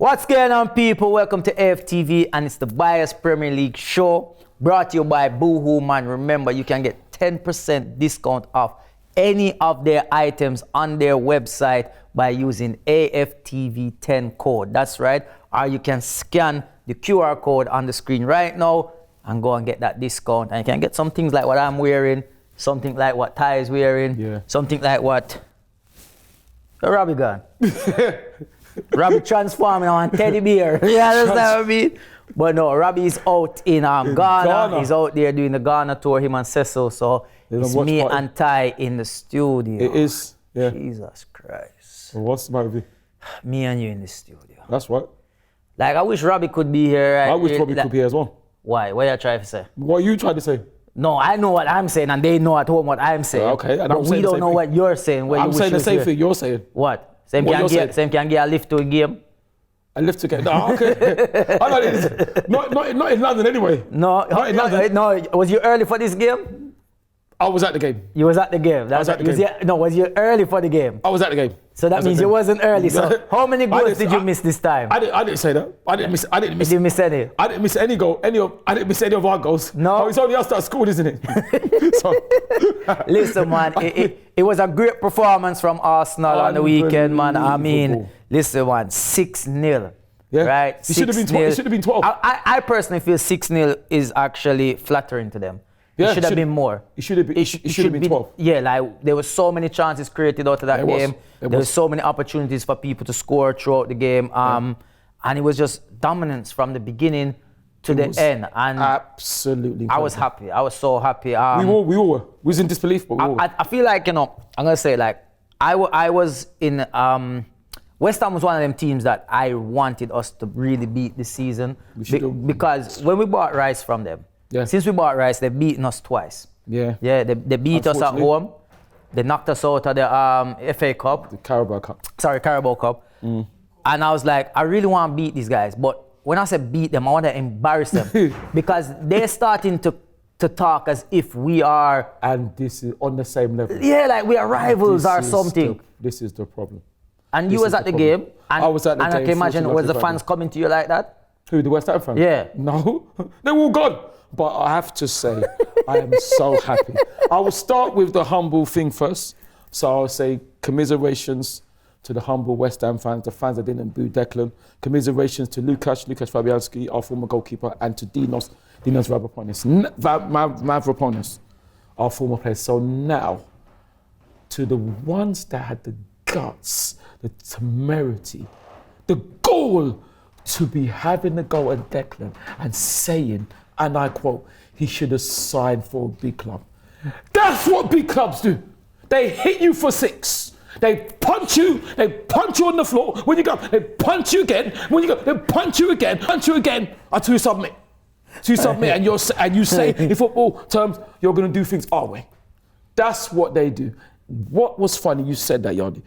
What's going on, people? Welcome to AFTV, and it's the Bias Premier League show brought to you by Boohoo Man. Remember, you can get 10% discount off any of their items on their website by using AFTV10 code. That's right. Or you can scan the QR code on the screen right now and go and get that discount. And you can get some things like what I'm wearing, something like what Ty is wearing, something like what Robbie gone. Robbie transforming on teddy bear. Yeah, that's what I mean. But no, Robbie is out in Ghana. He's out there doing the Ghana tour, him and Cecil. So it's me and Ty in the studio. It is, yeah. Jesus Christ. Well, what's the matter with you? Me and you in the studio. That's right. Like, I wish Robbie could be here. Right? I wish Robbie could be here as well. Why? What are you trying to say? What are you trying to say? No, I know what I'm saying, and they know at home what I'm saying. Okay, and but we don't know what you're saying. I'm saying the same thing you're saying. What? Same can get a lift to a game. A lift to get? No, okay. I know it. Not in London anyway. No, not in London. No. Was you early for this game? I was at the game. You was at the game. I was at the game. Was you early for the game? I was at the game. So that means you wasn't early. So how many goals did you miss this time? I didn't say that. I didn't miss. You didn't miss any. I didn't miss any goal. I didn't miss any of our goals. No. Oh, it's only us that scored, isn't it? So. Listen, man. It was a great performance from Arsenal on the weekend, man. I mean, listen, man. 6-0. Yeah. Right. It should have been 12. I personally feel 6-0 is actually flattering to them. Yeah, it should have been more. It should have been 12. Yeah, like there were so many chances created out of that game. There were so many opportunities for people to score throughout the game. And it was just dominance from the beginning to the end. And absolutely incredible. I was happy. I was so happy. We were. We was in disbelief, but we were. I feel like, I'm going to say, like, I was in... West Ham was one of them teams that I wanted us to really beat this season. Because when we bought Rice from them, since we bought Rice, they've beaten us twice. Yeah. Yeah, they beat us at home. They knocked us out of the FA Cup. The Carabao Cup. Sorry, Carabao Cup. And I was like, I really want to beat these guys. But when I say beat them, I want to embarrass them. Because they're starting to talk as if we are... And this is on the same level. Yeah, like we are rivals or something. This is the problem. And you was at the game. And I was at the game. And I can imagine, was the fans coming to you like that? Who, the West Ham fans? Yeah. No, they were all gone. But I have to say, I am so happy. I will start with the humble thing first. So I'll say commiserations to the humble West Ham fans, the fans that didn't boo Declan. Commiserations to Lucas Fabianski, our former goalkeeper, and to Dinos Mavropanos, our former player. So now, to the ones that had the guts, the temerity, the goal to be having a go at Declan and saying, and I quote, he should have signed for a big club. That's what big clubs do. They hit you for 6. They punch you on the floor. When you go, they punch you again. When you go, they punch you again until you submit. And you say in football terms, you're going to do things our way. That's what they do. What was funny, you said that, Yardi.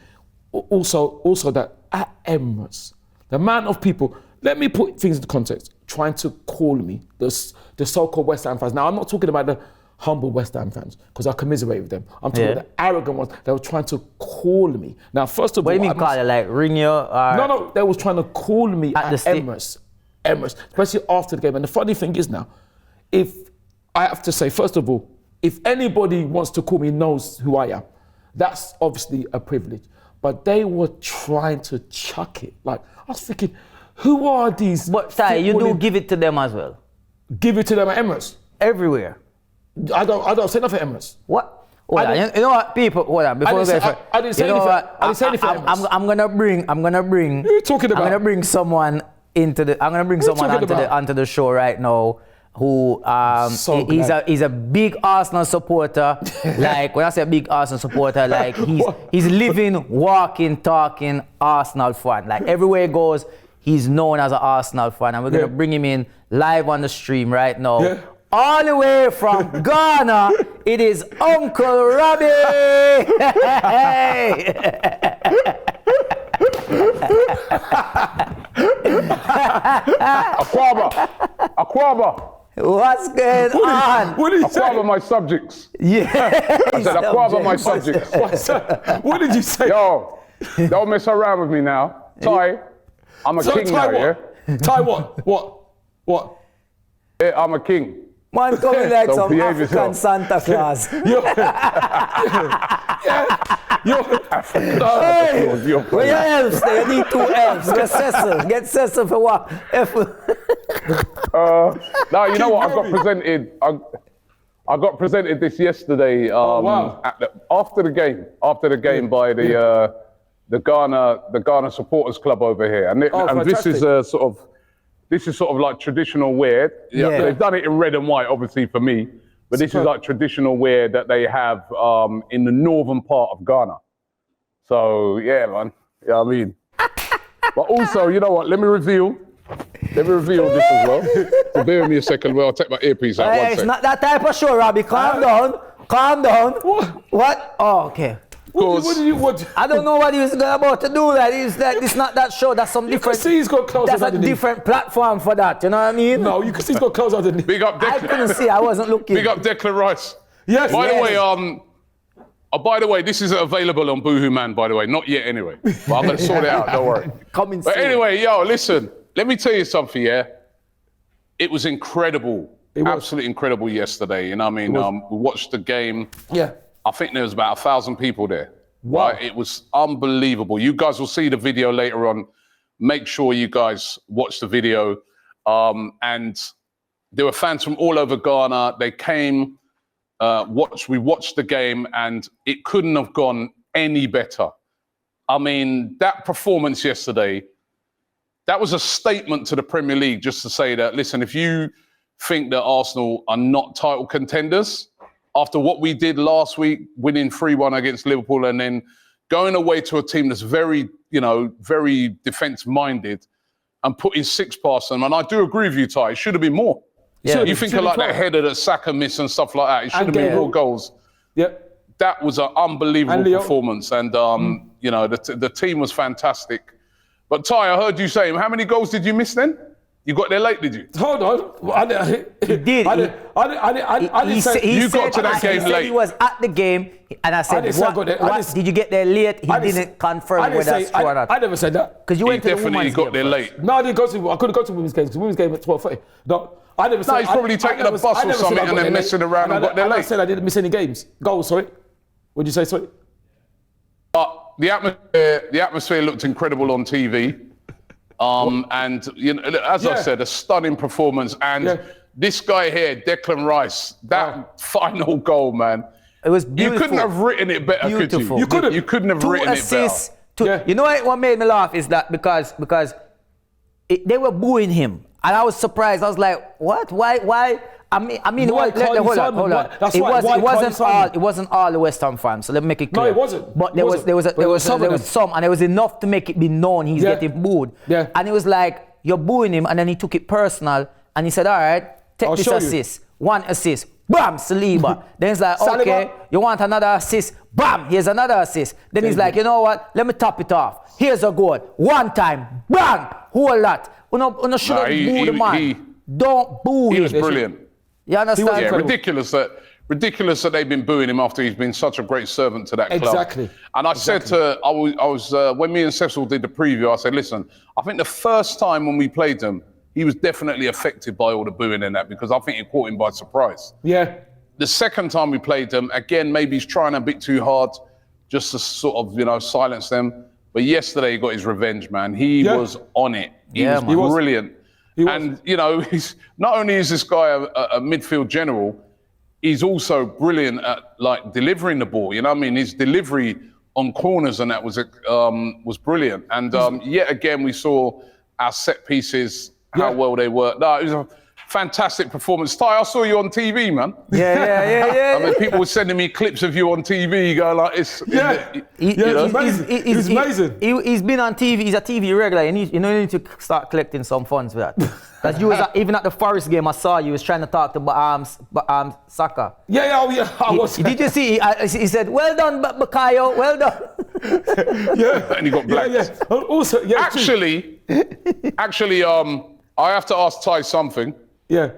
Also that at Emirates, the amount of people, let me put things into context, trying to call me the so-called West Ham fans. Now, I'm not talking about the humble West Ham fans, because I commiserate with them. I'm talking about the arrogant ones that were trying to call me. Now, first of all... What do you mean call it, like ring you? No, they was trying to call me at Emirates, especially after the game. And the funny thing is now, if I have to say, first of all, if anybody wants to call me knows who I am, that's obviously a privilege. But they were trying to chuck it. Like, I was thinking, who are these? But Ty, you do give it to them as well. Give it to them at Emirates? Everywhere. I don't say nothing at Emirates. What? You know what, people? Hold on. Before I didn't say anything. I didn't say anything. I'm gonna bring. Who are you talking about? I'm gonna bring someone onto the show right now. Who he's a big Arsenal supporter. Like, when I say a big Arsenal supporter, like he's living, walking, talking Arsenal fan. Like, everywhere he goes, he's known as an Arsenal fan, and we're gonna bring him in live on the stream right now. Yeah. All the way from Ghana, it is Uncle Robbie. Aquaba. What's going on? What did you say? Aquaba my subjects. Yeah. I said Aquaba my subjects. What did you say? Yo, don't mess around with me now. Ty, I'm a So king Ty now, yeah? what? Ty what? What? Yeah, I'm a king. Man coming like So some behave African yourself. Santa Claus. Where your elves there? You need 2 elves. Get Cecil. Get Cecil for what? No, you know what? Robbie. I got presented this yesterday. Wow. After the game by the Ghana supporters club over here, and this is this is sort of like traditional wear. Yeah. They've done it in red and white, obviously for me, but this is like traditional wear that they have in the northern part of Ghana. So yeah, man. Yeah, I mean, but also, you know what? Let me reveal this as well. So bear with me a second. Well, I'll take my earpiece out. Hey, One it's sec. not that type of show, Robbie. Calm down. Calm down. What? Oh, okay. What? I don't know what he was about to do. That is that. It's not that show. That's some You can different. see he's got clothes That's a underneath. different platform for that. You know what I mean? No, you can see he's got clothes underneath. Big up I Declan. couldn't see. I wasn't looking. Big up Declan Rice. Yes. By yes. the way, this isn't available on Boohoo Man, by the way. Not yet, anyway. But I'm going to sort it out, don't worry. Coming But soon. anyway, yo, listen. Let me tell you something, yeah? It was incredible. was. Absolutely incredible yesterday. You know what I mean? We watched the game. Yeah. I think there was about 1,000 people there. Wow. Right? It was unbelievable. You guys will see the video later on. Make sure you guys watch the video. And there were fans from all over Ghana. They came, we watched the game, and it couldn't have gone any better. I mean, that performance yesterday, that was a statement to the Premier League just to say that, listen, if you think that Arsenal are not title contenders, after what we did last week, winning 3-1 against Liverpool and then going away to a team that's very, very defence-minded and putting 6 past them. And I do agree with you, Ty, it should have been more. Yeah. You think of like that header that Saka missed and stuff like that. It should have been more goals. Yep. That was an unbelievable And Leo. performance. And, the team was fantastic. But Ty, I heard you saying, how many goals did you miss then? You got there late, did you? Hold on. He did. I didn't say. You got to that game he said late. He was at the game, and I said, didn't say I got there. did you get there late? He didn't confirm whether that's true or not. I never said that. Because you He went to the definitely women's got game there first. late. No, I didn't go to. I couldn't go to women's games because women's game at 12:30. No, I never said. No, he's probably taken a bus or something and then messing around and got there late. I said I didn't miss any goals. Sorry. What did you say? Sorry. But the atmosphere looked incredible on TV. And as I said, a stunning performance. And this guy here, Declan Rice, that final goal, man. It was beautiful. You couldn't have written it better, Beautiful. could you? You couldn't have 2 written assists. it better. You know what made me laugh is that because they were booing him, and I was surprised. I was like, what? Why? I mean, Why can't hold you on. sign him? That's It right. Why can't you sign him? It wasn't all the West Ham fans. So let me make it clear. No, it wasn't. But there was some, and there was enough to make it be known he's getting booed. Yeah. And it was like, you're booing him, and then he took it personal, and he said, all right, take I'll this show you. assist. 1 assist. Bam, Saliba. Then it's like, Saliba. okay, you want another assist? Bam, here's another assist. Then he's like, you know what? Let me top it off. Here's a goal. 1 time. Bang! Whole lot. You shouldn't boo the man. Don't boo him. He was brilliant. You understand? Yeah, Incredible. ridiculous that they've been booing him after he's been such a great servant to that club. Exactly. And I said when me and Cecil did the preview, I said, listen, I think the first time when we played them, he was definitely affected by all the booing and that because I think it caught him by surprise. Yeah. The second time we played them, again, maybe he's trying a bit too hard just to sort of, silence them. But yesterday he got his revenge, man. He was on it. He was brilliant. And, he's not only is this guy a midfield general, he's also brilliant at delivering the ball. You know what I mean? His delivery on corners and that was brilliant. And yet again, we saw our set pieces, how well they worked. No, it was a fantastic performance. Ty, I saw you on TV, man. Yeah. I mean, people were sending me clips of you on TV going like, it's... He's amazing. He's been on TV. He's a TV regular. You need to start collecting some funds for that. Because you was even at the Forest game, I saw you was trying to talk to Saka. I was. Did you see? He said, "Well done, Bakayo. Well done." And he got blacked. Also, Actually, I have to ask Ty something. Yeah.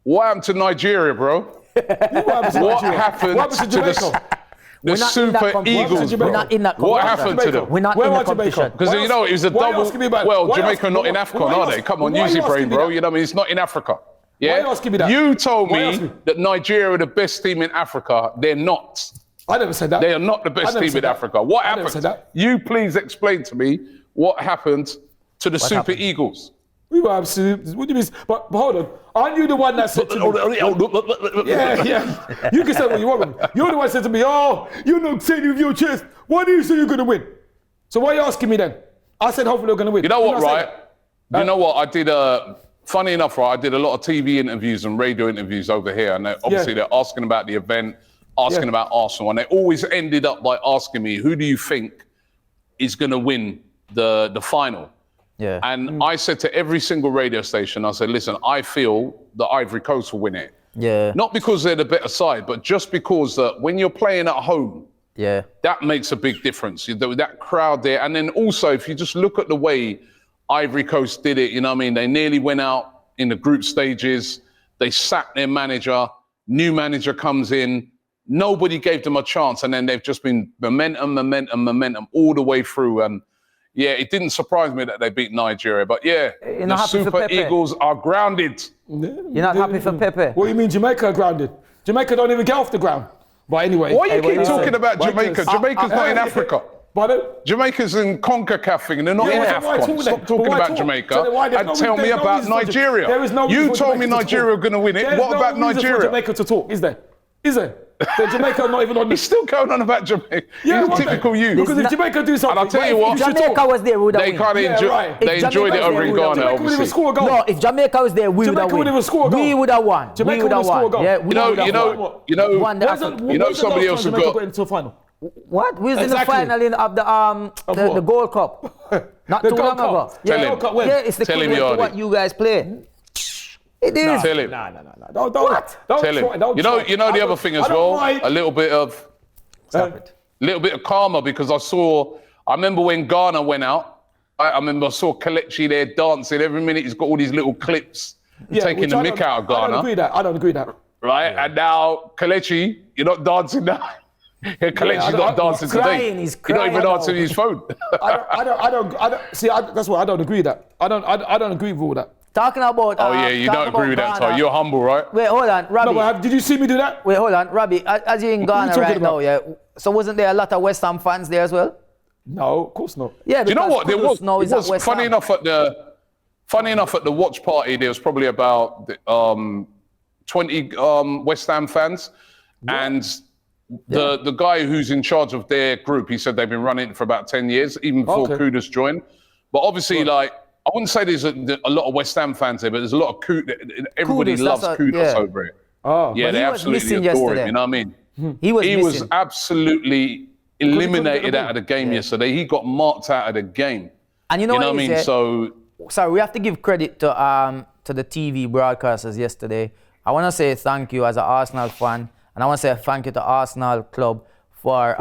What happened to Nigeria, bro? What happened to What happened Jamaica? The Super Eagles, We're not in that competition. What happened to them? We're not Where in the are Jamaica? competition. Because you know it was a Why are you double. asking me about- Well, why are you Jamaica asking- not in why AFCON, are you are they? asking- Come on, why are use you your brain, asking me bro. that? You know what I mean? It's not in Africa. Yeah. Why are you asking me that? You told Why are you me asking me? that Nigeria are the best team in Africa. They're not. I never said that. They are not the I best never team said in that. Africa. What I never happened? said that. You please explain to me what happened to the Super happened? Eagles. We were absolutely. What do you mean? But hold on. Aren't you the one that said to me? Yeah. You can say what you want. You're the one that said to me, "Oh, you're not saying with your chest. Why do you say you're going to win?" So why are you asking me then? I said hopefully they're going to win. You know what, Didn't I say right? that? You know what? I did funny enough, right? I did a lot of TV interviews and radio interviews over here, and obviously they're asking about the event, asking about Arsenal, and they always ended up by asking me, "Who do you think is going to win the final?" Yeah. And I said to every single radio station, I said, "Listen, I feel the Ivory Coast will win it. Yeah. Not because they're the better side, but just because that when you're playing at home, Yeah. that makes a big difference. That crowd there. And then also, if you just look at the way Ivory Coast did it, you know what I mean? They nearly went out in the group stages. They sacked their manager. New manager comes in. Nobody gave them a chance. And then they've just been momentum all the way through. And yeah, it didn't surprise me that they beat Nigeria. But yeah, You're the not happy for Super Pepe? Eagles are grounded. You're not happy for Pepe? What do you mean Jamaica are grounded? Jamaica don't even get off the ground. But anyway. Why you what keep you talking say? about Why Jamaica? just- Jamaica's not in Africa. But Jamaica's in CONCACAF thing, and they're not Yeah, in why talk AFCON. then? Stop But talking why about talk? Jamaica So then why there's and no tell reason- me there's no about reason for Nigeria. There is no reason You for told me Jamaica to Nigeria talk. are going to win it. There's What no about reason for Nigeria? Jamaica to talk, is there? Is there? So Jamaica are not even on the... He's still going on about Jamaica. Yeah, He's why typical then? you. Because if Jamaica do something... And I'll tell you why- what, you should Jamaica talk. was there, we would have They win. kind of Yeah, right. they If enjoyed it Jamaica over was in there, we would have Ghana, won. Jamaica wouldn't even obviously. score a goal. No, if Jamaica was there, we would Jamaica have wouldn't won. even score a goal. We would have won. Jamaica We would have wouldn't score a won. goal. Yeah, we would have won. You know, Won the Where's the- Africa. You know where's the somebody last else time who Jamaica got- got into the final? What? We was in the Exactly. final of the what? Gold Cup. Not The too Gold long Cup. ago. Tell Yeah, him. Gold Cup when? yeah, it's the Tell him, equivalent to Yardi. what you guys play. It is. Tell him. Nah. Don't What? Don't Tell try, him. don't You know try. the I other don't- thing I as don't well. mind. A little bit of karma, because I remember when Ghana went out. I remember I saw Kelechi there dancing every minute. He's got all these little clips taking which the I mick don't- out of I don't Ghana. agree with that. Right? And now, Kelechi, you're not dancing now. Kelechi's not dancing today. crying, he's You're not even crying. answering his phone. I don't see. That's why I don't agree with that. I don't agree with all that. Talking about. Oh yeah, you don't agree with that, Ty. You're humble, right? Wait, hold on, Robbie. No, but did you see me do that? Wait, hold on, Robbie. As you're in are you Ghana talking right now, about? yeah. So wasn't there a lot of West Ham fans there as well? No, of course not. Yeah, Do you know because what? There Kudus was, now it is at was West funny Ham. enough at the watch party. There was probably about 20 West Ham fans, and the guy who's in charge of their group, he said they've been running it for about 10 years, even before Okay. Kudus joined. But obviously, like, I wouldn't say there's a lot of West Ham fans there, but there's a lot of everybody Kudus, loves that's Kudus yeah. over it. Oh, Yeah, But they he was absolutely missing adore yesterday. him. You know what I mean? He was He missing. was absolutely eliminated out of the game yesterday. He got marked out of the game. And you know You what know what I it mean? is, So sorry, we have to give credit to the TV broadcasters yesterday. I want to say thank you as an Arsenal fan, and I want to say thank you to Arsenal Club for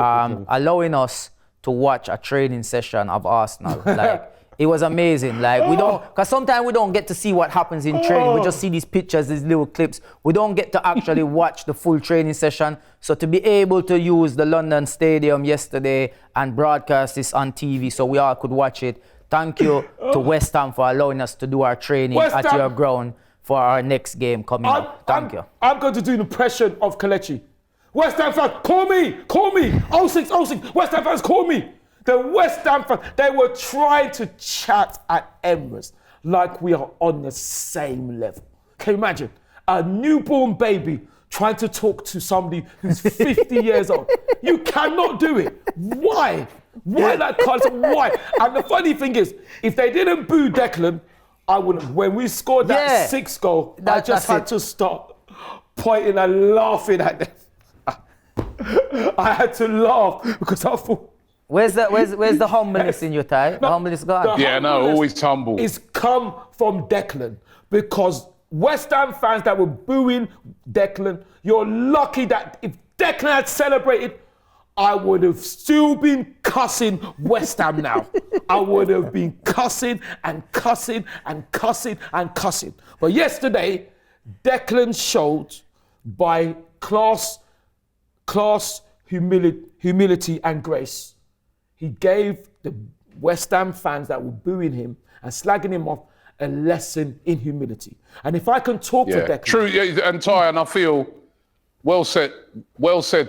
allowing us to watch a training session of Arsenal. Like, it was amazing. Like, we don't, because sometimes we don't get to see what happens in training. We just see these pictures, these little clips. We don't get to actually watch the full training session. So to be able to use the London Stadium yesterday and broadcast this on TV so we all could watch it. Thank you to West Ham for allowing us to do our training West at Ham- your ground for our next game coming up. Thank you. I'm going to do an impression of Kelechi. West Ham fans, call me. 06, West Ham fans, call me. The West Ham fans, they were trying to chat at Emirates like we are on the same level. Can you imagine? A newborn baby trying to talk to somebody who's 50 years old. You cannot do it. Why? Why that concept? Why? And the funny thing is, if they didn't boo Declan, I wouldn't. When we scored that Yeah. 6th goal, I That's just had it. to stop pointing and laughing at them. I had to laugh because I thought. Where's the humbleness in your tie? The humbleness gone. Yeah, no, humbleness always humble. It's come from Declan because West Ham fans that were booing Declan, you're lucky that if Declan had celebrated, I would have still been cussing West Ham now. I would have been cussing and cussing and cussing and cussing. But yesterday, Declan showed by class humility and grace. He gave the West Ham fans that were booing him and slagging him off a lesson in humility. And if I can talk to Declan... True, yeah, and Ty, and I feel, well said,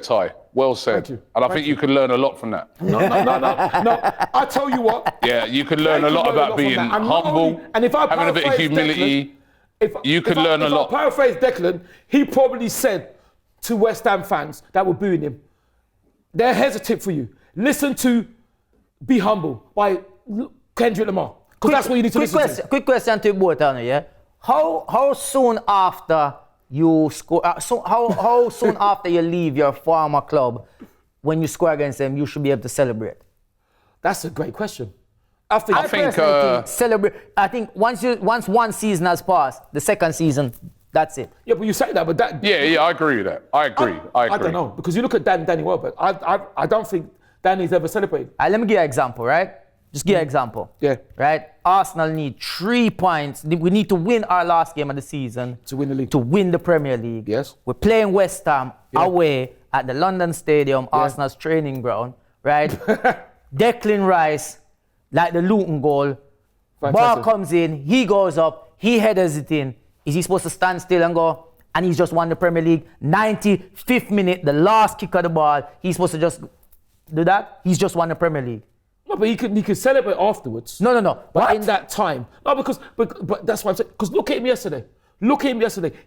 Ty, well said. Thank you. And I think you can learn a lot from that. No. I tell you what. Yeah, you can learn a lot about being humble, and if I having a bit of humility. You can learn a lot. If I paraphrase Declan, he probably said to West Ham fans that were booing him, they're hesitant for you. Listen to Be Humble by Kendrick Lamar. Because that's what you need to listen to. Quick question to you both, yeah? How soon after you score, how soon after you leave your former club, when you score against them, you should be able to celebrate? That's a great question. I think celebrate. I think once one season has passed, the second season, that's it. Yeah, but you say that, but that. Yeah, I agree with that. I agree. I don't know, because you look at Danny Welbeck. I don't think Danny's ever celebrated. Let me give you an example, right? Just give you an example. Yeah. Right? Arsenal need 3 points. We need to win our last game of the season. To win the league. To win the Premier League. Yes. We're playing West Ham away at the London Stadium, Arsenal's training ground, right? Declan Rice, like the Luton goal. Ball comes in, he goes up, he headers it in. Is he supposed to stand still and go? And he's just won the Premier League. 95th minute, the last kick of the ball, he's supposed to just do that? He's just won the Premier League. No, but he could celebrate afterwards. No. But what? in that time. No, but that's what I'm saying. Because look at him yesterday.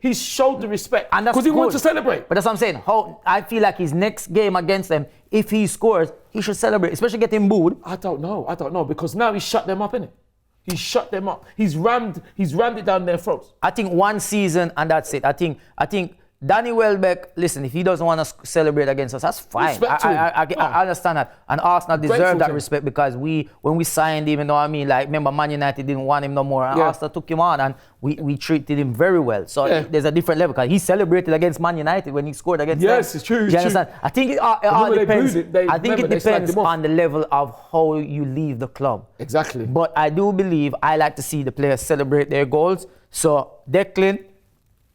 He showed the respect. Because he wanted to celebrate. But that's what I'm saying. I feel like his next game against them, if he scores, he should celebrate, especially getting booed. I don't know. Because now he's shut them up, innit? He's shut them up. He's rammed it down their throats. I think one season and that's it. I think Danny Welbeck, listen, if he doesn't want to celebrate against us, that's fine. I understand that. And Arsenal deserve that respect because when we signed him, you know what I mean? Like, remember, Man United didn't want him no more. And Arsenal took him on and we treated him very well. So there's a different level because he celebrated against Man United when he scored against them. Yes, it's true. Do you understand? I think it all depends. I think it depends on on the level of how you leave the club. Exactly. But I do believe I like to see the players celebrate their goals. So, Declan,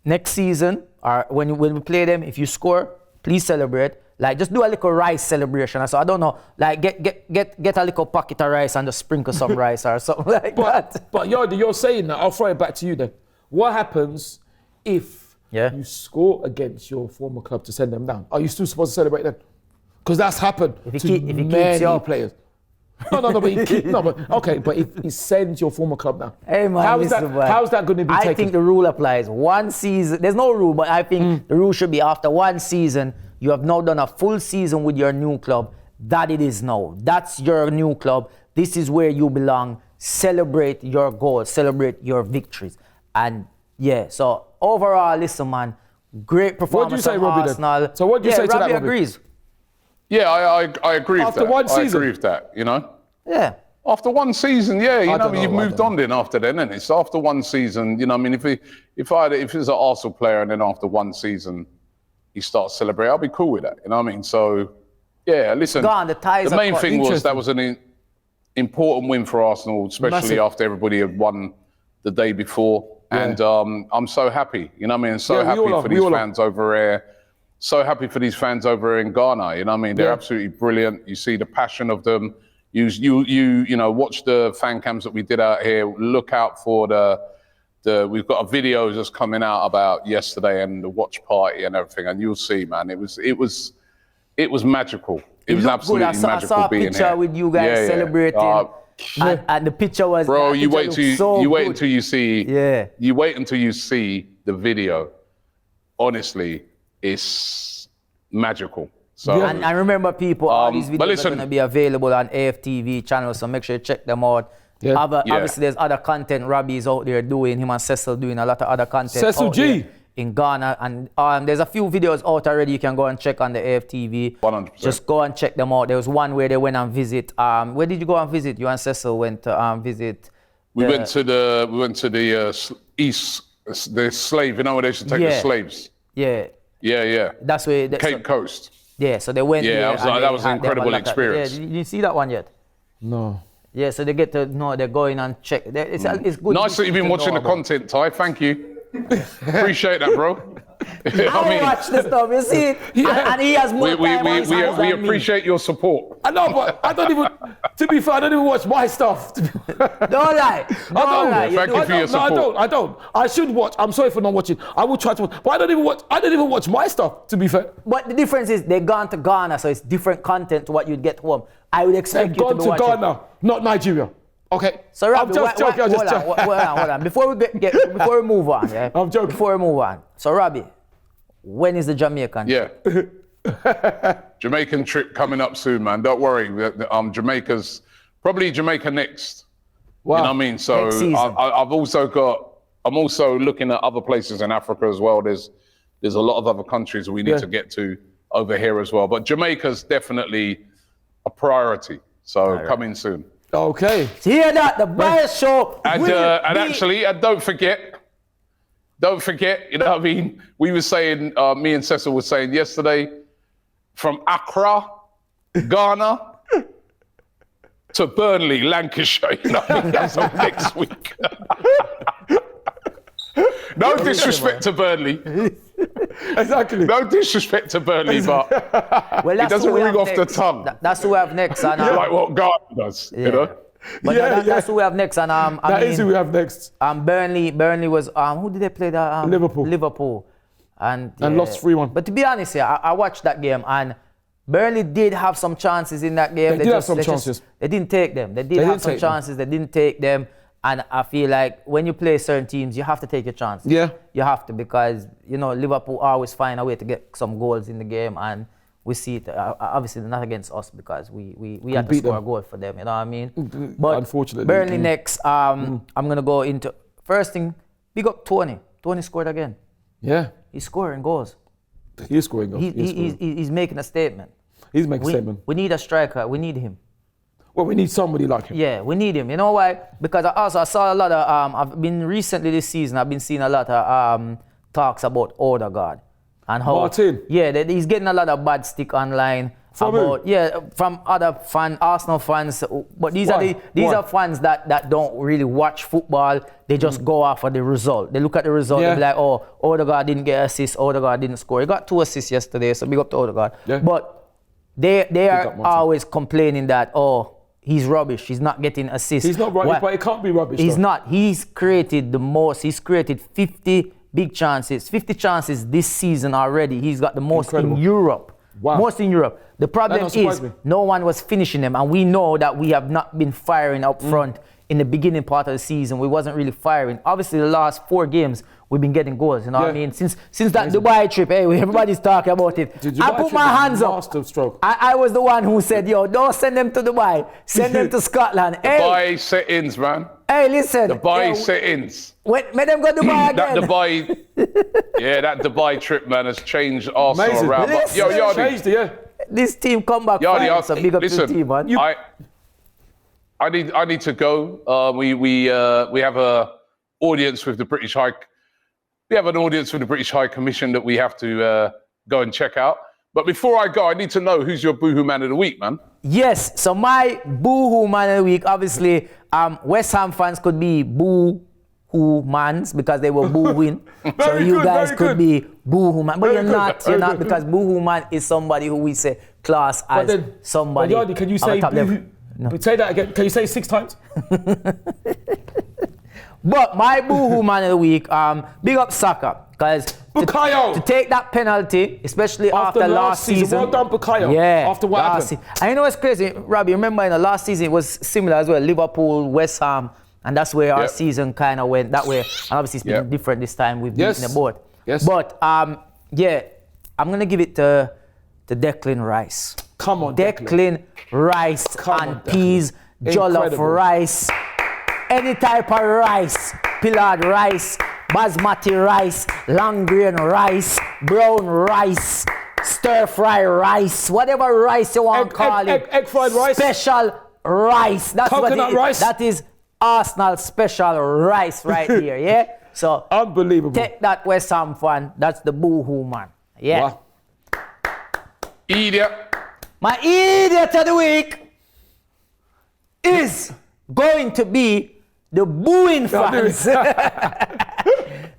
next season, or when we play them, if you score, please celebrate. Like, just do a little rice celebration. So I don't know, like get a little packet of rice and just sprinkle some rice or something like that. But you're saying that. I'll throw it back to you then. What happens if you score against your former club to send them down? Are you still supposed to celebrate then? Because that's happened to many players. But if he sends your former club now, hey man, how's that going to be taken? I think the rule applies. One season, there's no rule, but I think the rule should be after one season, you have now done a full season with your new club. That it is now. That's your new club. This is where you belong. Celebrate your goals, celebrate your victories. And so overall, listen man, great performance from Arsenal. So what do you say to that, Robbie? Robbie agrees. Yeah, I agree with that. After one season? I agree with that, you know? Yeah. After one season, you've moved on then after then, and it's after one season, you know, I mean, if it was an Arsenal player and then after one season he starts celebrating, I'll be cool with that, you know what I mean? So, yeah, listen, the main thing was that was an important win for Arsenal, especially after everybody had won the day before, and I'm so happy, you know what I mean? So happy for these fans over here. So happy for these fans over in Ghana, you know what I mean? They're absolutely brilliant. You see the passion of them. You know, watch the fan cams that we did out here. Look out for we've got a video just coming out about yesterday and the watch party and everything, and you'll see, man. It was magical. It was absolutely magical being here. I saw a picture with you guys celebrating, and the picture was. Bro, you wait until you see the video. Honestly, it's magical. So, and remember, people, all these videos are going to be available on AFTV channel, so make sure you check them out. Obviously, there's other content Robbie's out there doing, him and Cecil doing a lot of other content Cecil out G. there in Ghana. And there's a few videos out already you can go and check on the AFTV. 100%. Just go and check them out. There was one where they went and visit. Where did you go and visit? You and Cecil went to visit. We went to the east, the slave, you know where they should take the slaves. Yeah. That's where Cape Coast. Yeah, so they went there. That was an incredible experience. Did you see that one yet? No. Yeah, so they get to know they're going and check. It's good. Nice that you've been watching the content, Ty. Thank you. Appreciate that, bro. I watch the stuff, you see it? And he has more time on his hands we than me. appreciate your support. I know, but I don't even. To be fair, I don't even watch my stuff. Don't lie. Don't lie. Thank you for your support. No, I don't. I should watch. I'm sorry for not watching. I will try to watch, but I don't even watch my stuff. To be fair. But the difference is they've gone to Ghana, so it's different content to what you'd get home. I would expect They've you to gone be to watching. Ghana, not Nigeria. Okay. So Robbie, I'm just joking. I'm just joking. hold on. Before we move on, yeah. I'm joking. Before we move on. So Robbie, when is the Jamaican? Yeah. Jamaican trip coming up soon, man. Don't worry. Jamaica's probably Jamaica next. Wow. You know what I mean? So Next season. I'm also looking at other places in Africa as well. There's a lot of other countries we need to get to over here as well. But Jamaica's definitely a priority. So coming soon. Okay. Hear that? The Bias Show. And actually, don't forget, you know what I mean? We were saying, me and Cecil were saying yesterday, from Accra, Ghana, to Burnley, Lancashire, you know what I mean? That's on next week. No disrespect to Burnley. Exactly. No disrespect to Burnley, but Well, it doesn't ring off the tongue. That's who we have next. And, Like what Ghana does, you know? But that's who we have next. And That is who we have next. Burnley was who did they play that? Liverpool. And lost 3-1. But to be honest, I watched that game and Burnley did have some chances in that game. They did have some chances. They didn't take them. They did have some chances. They didn't take them. And I feel like when you play certain teams, you have to take your chances. Yeah. You have to, because, you know, Liverpool always find a way to get some goals in the game, and we see it, obviously not against us, because we had to score a goal for them, you know what I mean? But unfortunately. Burnley next, I'm going to go into, first thing, big up Tony. Tony scored again. Yeah. He's scoring goals. He's scoring goals. He's making a statement. He's making a statement. We need a striker. We need him. Well, we need somebody like him. Yeah, we need him. You know why? Because I saw a lot of, I've been recently this season, I've been seeing a lot of talks about Odegaard. And how, Martin. Yeah, that he's getting a lot of bad stick online. From about, who? Yeah, from other Arsenal fans. But these are fans that don't really watch football. They just go off of the result. They look at the result, they be like, oh, Odegaard didn't get assist, Odegaard didn't score. He got 2 assists yesterday, so big up to Odegaard. Yeah. But they are always complaining that, oh, he's rubbish. He's not getting assists. He's not rubbish, but it can't be rubbish. He's not. He's created the most. He's created 50 big chances, 50 chances this season already. He's got the most in Europe. Wow. Most in Europe. The problem is no one was finishing them, and we know that we have not been firing up front in the beginning part of the season. We wasn't really firing. Obviously, the last 4 games, we've been getting goals, you know what I mean? Since that Dubai trip, everybody's talking about it. I put my hands up. I was the one who said, yo, don't send them to Dubai. Send them to Scotland. Dubai sit-ins, man. Hey, listen. Dubai sit-ins. Let them go to Dubai again. That Dubai trip, man, has changed Arsenal around. Listen, this team come back fine, so big up to the team, man. I need to go. We have a audience with the British High. We have an audience with the British High Commission that we have to go and check out. But before I go, I need to know who's your Boohoo Man of the Week, man. Yes. So my Boohoo Man of the Week, obviously, West Ham fans could be Boohoo Mans because they were booing. So you guys could be Boohoo Man, but you're not because Boohoo Man is somebody who we say class as somebody. But Yardi, can you say Boohoo? No. Say that again. Can you say it 6 times? But my Boohoo Man of the Week, big up Saka, because to take that penalty, especially after last season. Well done, Bukayo. Yeah. After what happened. And you know what's crazy, Robbie? Remember in the last season it was similar as well. Liverpool, West Ham, and that's where our season kind of went that way. And obviously it's been different this time. We've beaten the boat. Yes. But I'm gonna give it to Declan Rice. Come on, Declan Rice and peas, jollof rice, any type of rice, pillared rice, basmati rice, long grain rice, brown rice, stir fry rice, whatever rice you want to call it. Egg fried rice. Special rice. That's coconut what it is. Rice. That is Arsenal special rice right here, yeah? So unbelievable. Take that, West Ham fan. That's the Boohoo Man. Yeah. Wow. Idiot. My idiot of the week is going to be the booing fans.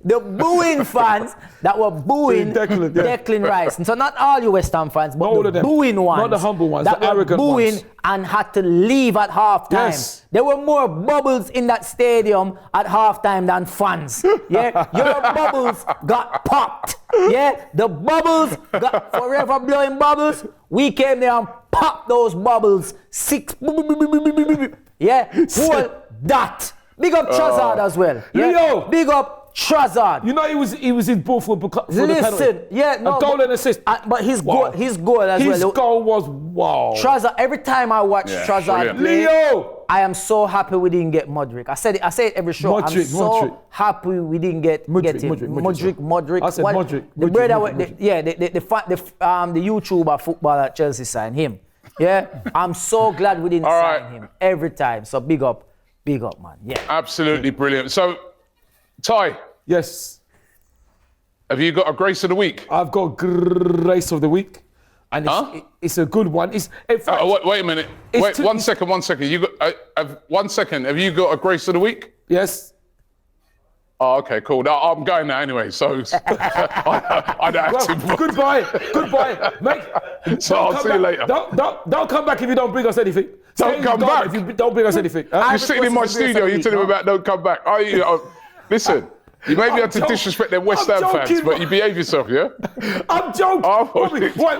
the booing fans that were booing Declan Rice. And so not all you West Ham fans, but all the of them. booing ones. Not the humble ones, that the were arrogant booing ones. and had to leave at halftime. Yes. There were more bubbles in that stadium at halftime than fans. Yeah, your bubbles got popped. Yeah, the bubbles got forever blowing bubbles. We came there and popped those bubbles. 6. Yeah, whole that. Big up Trossard as well. Yeah? Leo. Big up Trossard. You know he was in ball for the penalty. Listen, yeah, no, a goal and assist. But his Wow. goal as His well. goal was wow. Trossard, every time I watch Trossard brilliant. play, Leo. I am so happy we didn't get Modric. I say it every show. I'm Modric, so Modric. happy we didn't get him. Modric. I said Modric. The Modric, brother, Modric. the YouTuber footballer at Chelsea signed him. Yeah, I'm so glad we didn't All sign right. him every time. So big up, man. Yeah. Absolutely brilliant. So, Ty, Yes. have you got a grace of the week? I've got grace of the week. And it's a good one. It's in fact, Wait a minute. It's One second. You got 1 second. Have you got a grace of the week? yes. Oh, okay, cool. No, I'm going now anyway, so I don't have to. Well, goodbye, mate. So I'll see you later. Don't come back if you don't bring us anything. Don't come back. If you don't bring us anything. You're sitting in my studio. You're telling me about don't come back. Are you? Listen. You may be able to disrespect them West Ham fans, but you behave yourself, yeah? I'm joking. Oh,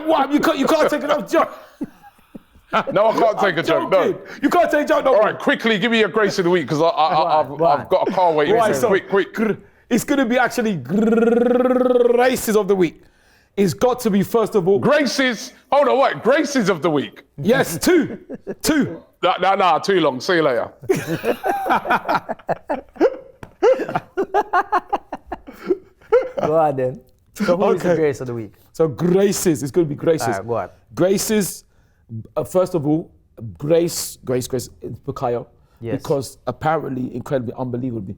What? You can't take enough joke. No, I can't take a joke. No. You can't take a joke. No. All right, quickly, give me your grace of the week because I've got a car waiting. Right, so quick. It's going to be actually graces of the week. It's got to be first of all. Graces. Hold on, wait. Graces of the week. Yes, two. No, too long. See you later. Go on then. So who is the grace of the week? So graces. It's going to be graces. All right, go on. Graces. First of all, grace, Bukayo. Yes. Because apparently, incredibly, unbelievably,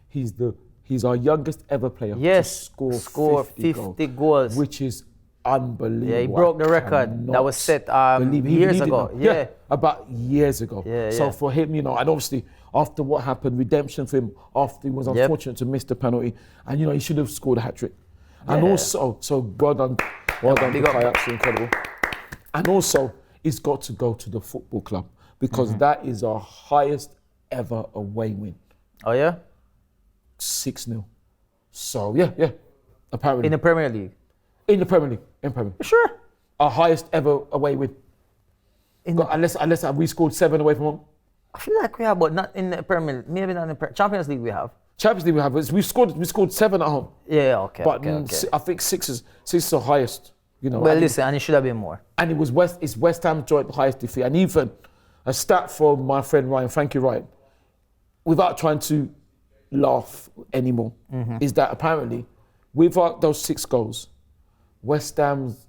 he's our youngest ever player Yes, to score 50 goals. which is unbelievable. Yeah, he broke the record that was set years ago. Yeah. About years ago. Yeah, so yeah. for him, and obviously after what happened, redemption for him after he was unfortunate to miss the penalty, and he should have scored a hat trick. And also, so well done, big up. Bukayo, absolutely incredible. And also, it's got to go to the football club because that is our highest ever away win. Oh yeah? 6-0. So yeah. Apparently In the Premier League? in the Premier League. Sure. Our highest ever away win. Unless we scored 7 away from home. I feel like we have, but not in the Premier League. Maybe not in the Champions League we have. Champions League we scored 7 at home. Yeah, okay. But okay. I think 6 is the highest. Well, and listen, and it should have been more. and it was West Ham joint highest defeat. And even a stat for my friend Ryan, Frankie Ryan, without trying to laugh anymore, is that apparently without those 6 goals, West Ham's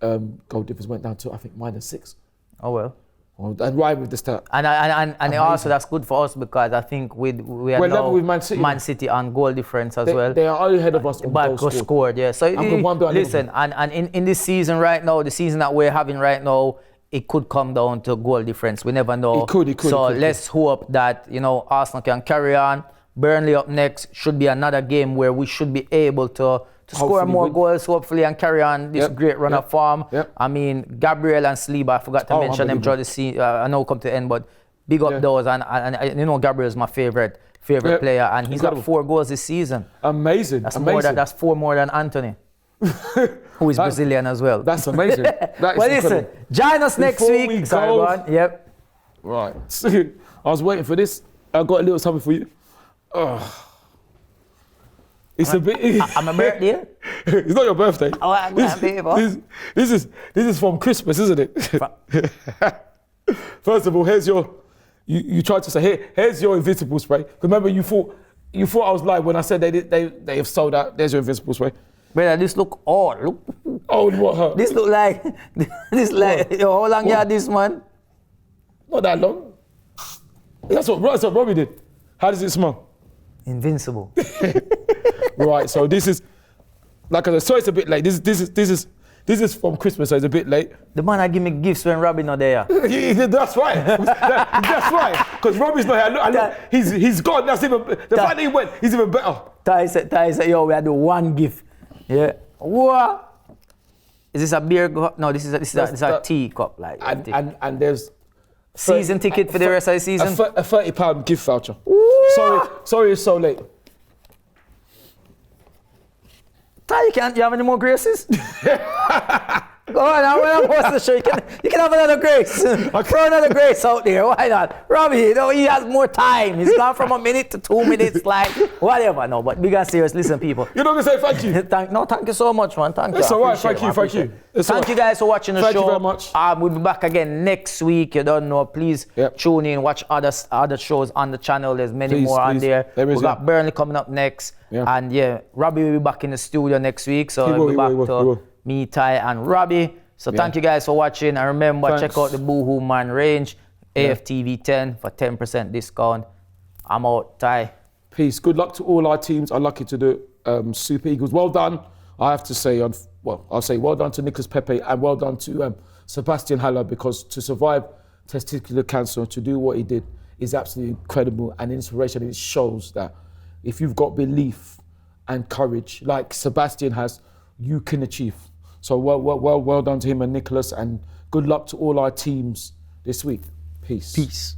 goal difference went down to I think -6. Oh well. And Ryan with the stat. And also that's good for us because I think we are We're now level with Man City. on goal difference as well. They are only ahead of us on But goals scored. scored, yeah. So And one behind listen, and in this season right now, the season that we're having right now, it could come down to goal difference. We never know. It could. So let's hope that Arsenal can carry on. Burnley up next should be another game where we should be able to score Hopefully more win. goals, hopefully, and carry on this great run of form. Yep. I mean, Gabriel and Saliba, I forgot to mention them throughout the season. I know come to the end, but big up those. And Gabriel is my favorite player, and he's got 4 goals this season. Amazing. That's 4 more than Anthony, who is Brazilian as well. That's amazing. That is Well, listen, incredible. join us next Before week. we Sorry, go- go on. Yep. Right. I was waiting for this. I got a little something for you. It's a bit. I'm a birthday. It's not your birthday. Oh, I'm happy, This is from Christmas, isn't it? First of all, here's your. You tried to say here's your invincible spray. Remember, you thought I was lying when I said they have sold out. There's your invincible spray. Brother, this look old. Look. Oh, what? Huh? This look like. How long you had this, man? Not that long. That's what Robbie did. How does it smell? Invincible. Right, so this is, like I said, so it's a bit late. This This is from Christmas, so it's a bit late. The man I give me gifts when Robbie not there. That's right. That's right. Because Robbie's not here. Look, he's gone. That's even the fact that he went. He's even better. Ty said, yo, we had the one gift. Yeah. What? Is this a beer cup? No, this is a tea cup. Like. And there's season ticket for the rest of the season. A £30 gift voucher. Sorry, it's so late. Ty, you have any more graces? Go on, I'm supposed to show you can have another grace. Throw another grace out there. Why not? Robbie, he has more time. He's gone from a minute to 2 minutes, like whatever. No, but big and serious. Listen, people. You're not gonna say thank you. Thank you so much, man. Thank you. It's all right. Thank you. Thank you guys for watching the show. Thank you very much. We'll be back again next week. You don't know. Please tune in, watch other shows on the channel. There's many more on there. We got Burnley coming up next, and Robbie will be back in the studio next week. So he'll be back to me, Ty, and Robbie. So thank you guys for watching. And remember, check out the Boohoo Man range, AFTV 10 for 10% discount. I'm out, Ty. Peace. Good luck to all our teams. Unlucky to the Super Eagles. Well done. I have to say, I'll say well done to Nicolas Pepe and well done to Sebastian Haller, because to survive testicular cancer, to do what he did, is absolutely incredible and inspiration. It shows that if you've got belief and courage, like Sebastian has, you can achieve. So well done to him and Nicholas, and good luck to all our teams this week. Peace. Peace.